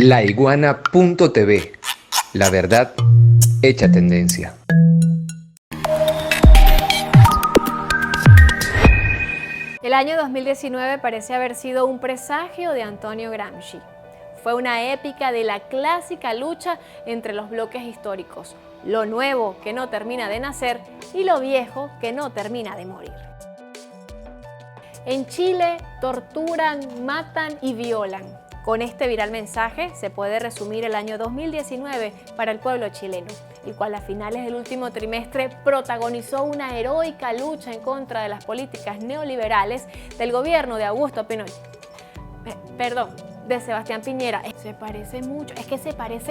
Laiguana.tv. La verdad hecha tendencia. El año 2019 parece haber sido un presagio de Antonio Gramsci. Fue una épica de la clásica lucha entre los bloques históricos, lo nuevo que no termina de nacer y lo viejo que no termina de morir. En Chile torturan, matan y violan. Con este viral mensaje se puede resumir el año 2019 para el pueblo chileno, el cual a finales del último trimestre protagonizó una heroica lucha en contra de las políticas neoliberales del gobierno de Augusto Pinochet. De Sebastián Piñera. Se parece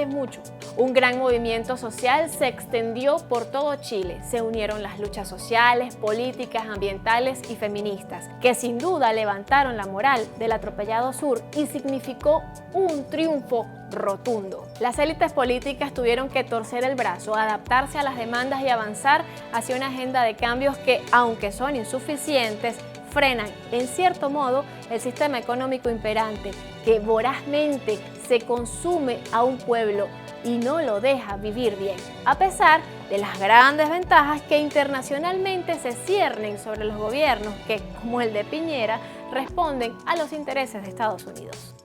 mucho. Un gran movimiento social se extendió por todo Chile. Se unieron las luchas sociales, políticas, ambientales y feministas, que sin duda levantaron la moral del atropellado sur y significó un triunfo rotundo. Las élites políticas tuvieron que torcer el brazo, adaptarse a las demandas y avanzar hacia una agenda de cambios que, aunque son insuficientes, frenan, en cierto modo, el sistema económico imperante, que vorazmente se consume a un pueblo y no lo deja vivir bien, a pesar de las grandes ventajas que internacionalmente se ciernen sobre los gobiernos que, como el de Piñera, responden a los intereses de Estados Unidos.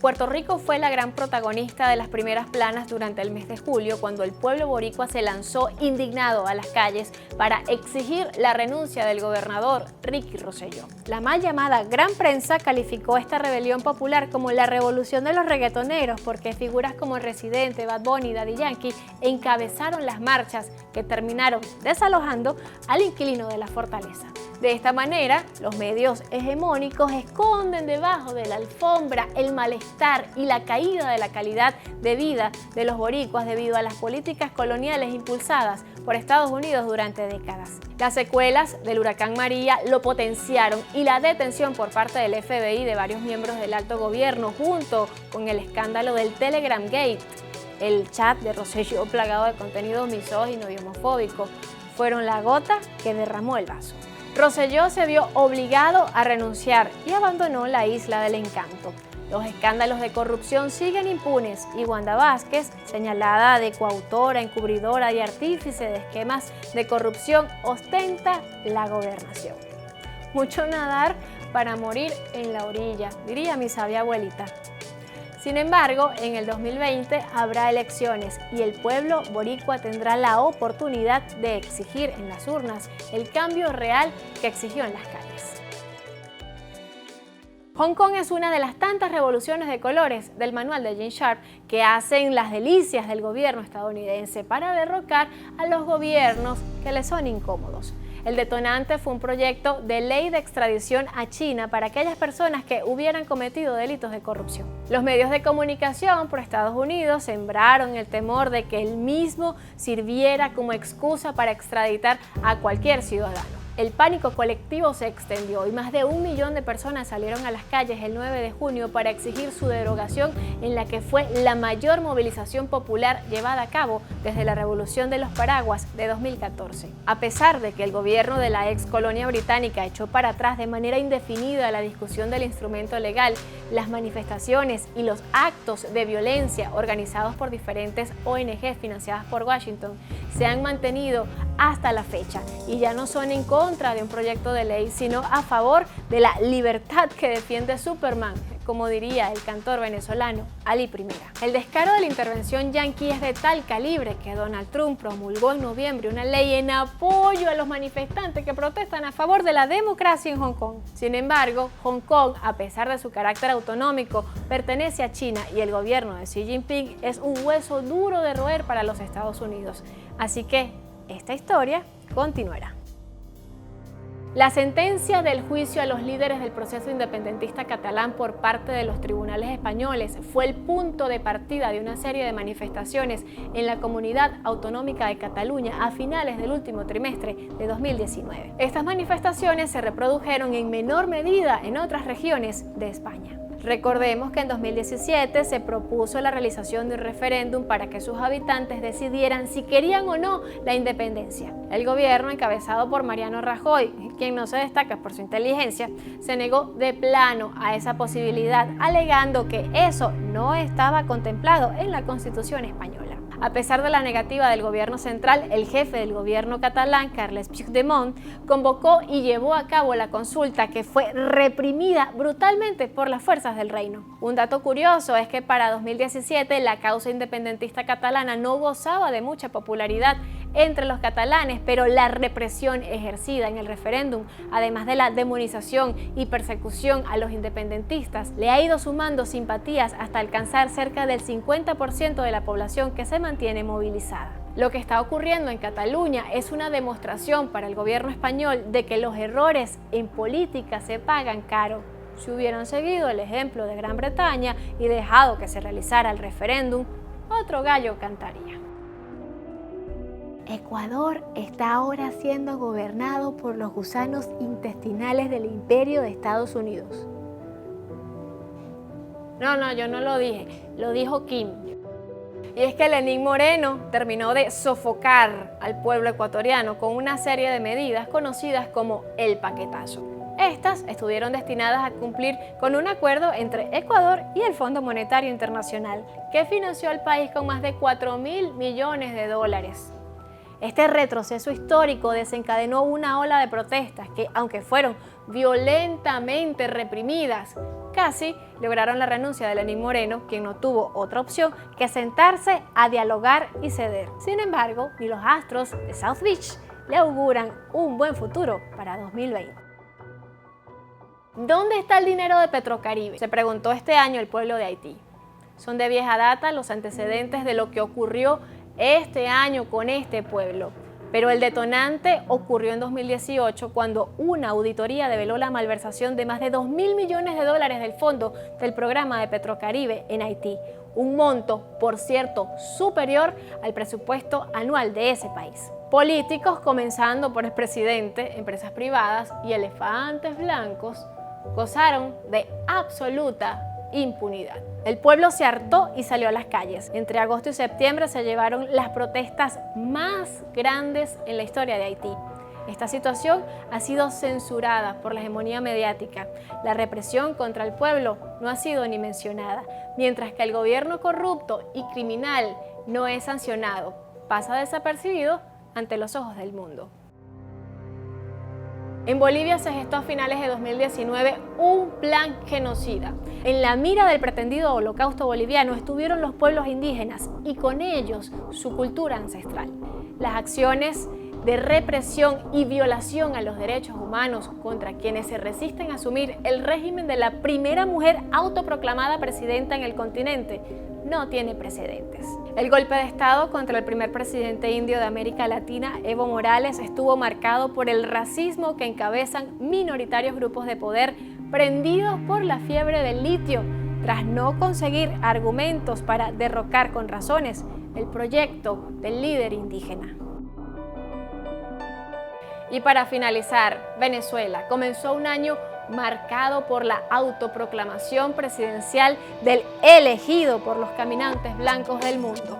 Puerto Rico fue la gran protagonista de las primeras planas durante el mes de julio, cuando el pueblo boricua se lanzó indignado a las calles para exigir la renuncia del gobernador Ricky Rosselló. La mal llamada Gran Prensa calificó esta rebelión popular como la revolución de los reggaetoneros, porque figuras como Residente, Bad Bunny y Daddy Yankee encabezaron las marchas que terminaron desalojando al inquilino de la fortaleza. De esta manera, los medios hegemónicos esconden debajo de la alfombra el malestar y la caída de la calidad de vida de los boricuas debido a las políticas coloniales impulsadas por Estados Unidos durante décadas. Las secuelas del huracán María lo potenciaron y la detención por parte del FBI de varios miembros del alto gobierno, junto con el escándalo del Telegram Gate, el chat de Rosselló plagado de contenido misógino y homofóbico, fueron la gota que derramó el vaso. Rosselló se vio obligado a renunciar y abandonó la Isla del Encanto. Los escándalos de corrupción siguen impunes y Wanda Vázquez, señalada de coautora, encubridora y artífice de esquemas de corrupción, ostenta la gobernación. Mucho nadar para morir en la orilla, diría mi sabia abuelita. Sin embargo, en el 2020 habrá elecciones y el pueblo boricua tendrá la oportunidad de exigir en las urnas el cambio real que exigió en las calles. Hong Kong es una de las tantas revoluciones de colores del manual de Gene Sharp que hacen las delicias del gobierno estadounidense para derrocar a los gobiernos que les son incómodos. El detonante fue un proyecto de ley de extradición a China para aquellas personas que hubieran cometido delitos de corrupción. Los medios de comunicación por Estados Unidos sembraron el temor de que el mismo sirviera como excusa para extraditar a cualquier ciudadano. El pánico colectivo se extendió y más de 1 millón de personas salieron a las calles el 9 de junio para exigir su derogación, en la que fue la mayor movilización popular llevada a cabo desde la Revolución de los Paraguas de 2014. A pesar de que el gobierno de la ex colonia británica echó para atrás de manera indefinida la discusión del instrumento legal, las manifestaciones y los actos de violencia organizados por diferentes ONG financiadas por Washington se han mantenido hasta la fecha y ya no son en contra de un proyecto de ley, sino a favor de la libertad que defiende Superman, como diría el cantor venezolano Ali Primera. El descaro de la intervención yanqui es de tal calibre que Donald Trump promulgó en noviembre una ley en apoyo a los manifestantes que protestan a favor de la democracia en Hong Kong. Sin embargo, Hong Kong, a pesar de su carácter autonómico, pertenece a China y el gobierno de Xi Jinping es un hueso duro de roer para los Estados Unidos. Así que esta historia continuará. La sentencia del juicio a los líderes del proceso independentista catalán por parte de los tribunales españoles fue el punto de partida de una serie de manifestaciones en la comunidad autonómica de Cataluña a finales del último trimestre de 2019. Estas manifestaciones se reprodujeron en menor medida en otras regiones de España. Recordemos que en 2017 se propuso la realización de un referéndum para que sus habitantes decidieran si querían o no la independencia. El gobierno, encabezado por Mariano Rajoy, quien no se destaca por su inteligencia, se negó de plano a esa posibilidad, alegando que eso no estaba contemplado en la Constitución española. A pesar de la negativa del gobierno central, el jefe del gobierno catalán, Carles Puigdemont, convocó y llevó a cabo la consulta, que fue reprimida brutalmente por las fuerzas del reino. Un dato curioso es que para 2017 la causa independentista catalana no gozaba de mucha popularidad entre los catalanes, pero la represión ejercida en el referéndum, además de la demonización y persecución a los independentistas, le ha ido sumando simpatías hasta alcanzar cerca del 50% de la población que se mantiene movilizada. Lo que está ocurriendo en Cataluña es una demostración para el gobierno español de que los errores en política se pagan caro. Si hubieran seguido el ejemplo de Gran Bretaña y dejado que se realizara el referéndum, otro gallo cantaría. Ecuador está ahora siendo gobernado por los gusanos intestinales del Imperio de Estados Unidos. No, yo no lo dije, lo dijo Kim. Y es que Lenín Moreno terminó de sofocar al pueblo ecuatoriano con una serie de medidas conocidas como el paquetazo. Estas estuvieron destinadas a cumplir con un acuerdo entre Ecuador y el Fondo Monetario Internacional, que financió al país con más de 4.000 millones de dólares. Este retroceso histórico desencadenó una ola de protestas que, aunque fueron violentamente reprimidas, casi lograron la renuncia de Lenín Moreno, quien no tuvo otra opción que sentarse a dialogar y ceder. Sin embargo, ni los astros de South Beach le auguran un buen futuro para 2020. ¿Dónde está el dinero de Petrocaribe?, se preguntó este año el pueblo de Haití. Son de vieja data los antecedentes de lo que ocurrió este año con este pueblo, pero el detonante ocurrió en 2018, cuando una auditoría develó la malversación de más de 2.000 millones de dólares del fondo del programa de Petrocaribe en Haití, un monto, por cierto, superior al presupuesto anual de ese país. Políticos, comenzando por el presidente, empresas privadas y elefantes blancos, gozaron de absoluta impunidad. El pueblo se hartó y salió a las calles. Entre agosto y septiembre se llevaron las protestas más grandes en la historia de Haití. Esta situación ha sido censurada por la hegemonía mediática. La represión contra el pueblo no ha sido ni mencionada, mientras que el gobierno corrupto y criminal no es sancionado, pasa desapercibido ante los ojos del mundo. En Bolivia se gestó a finales de 2019 un plan genocida. En la mira del pretendido holocausto boliviano estuvieron los pueblos indígenas y con ellos su cultura ancestral. Las acciones de represión y violación a los derechos humanos contra quienes se resisten a asumir el régimen de la primera mujer autoproclamada presidenta en el continente no tiene precedentes. El golpe de Estado contra el primer presidente indio de América Latina, Evo Morales, estuvo marcado por el racismo que encabezan minoritarios grupos de poder prendidos por la fiebre del litio, tras no conseguir argumentos para derrocar con razones el proyecto del líder indígena. Y para finalizar, Venezuela comenzó un año marcado por la autoproclamación presidencial del elegido por los caminantes blancos del mundo.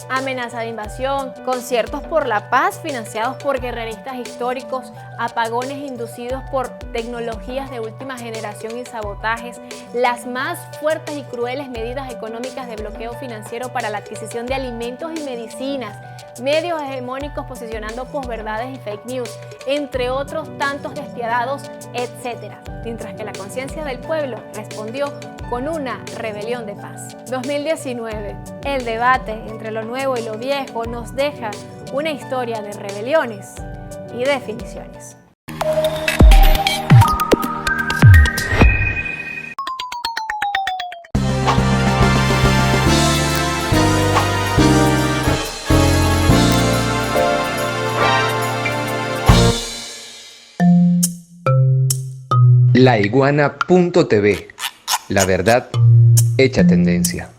Amenaza de invasión, conciertos por la paz financiados por guerreristas históricos, apagones inducidos por tecnologías de última generación y sabotajes, las más fuertes y crueles medidas económicas de bloqueo financiero para la adquisición de alimentos y medicinas, medios hegemónicos posicionando posverdades y fake news, entre otros tantos despiadados, etc. Mientras que la conciencia del pueblo respondió con una rebelión de paz. 2019. El debate entre lo nuevo y lo viejo nos deja una historia de rebeliones y definiciones. Laiguana.tv. La verdad hecha tendencia.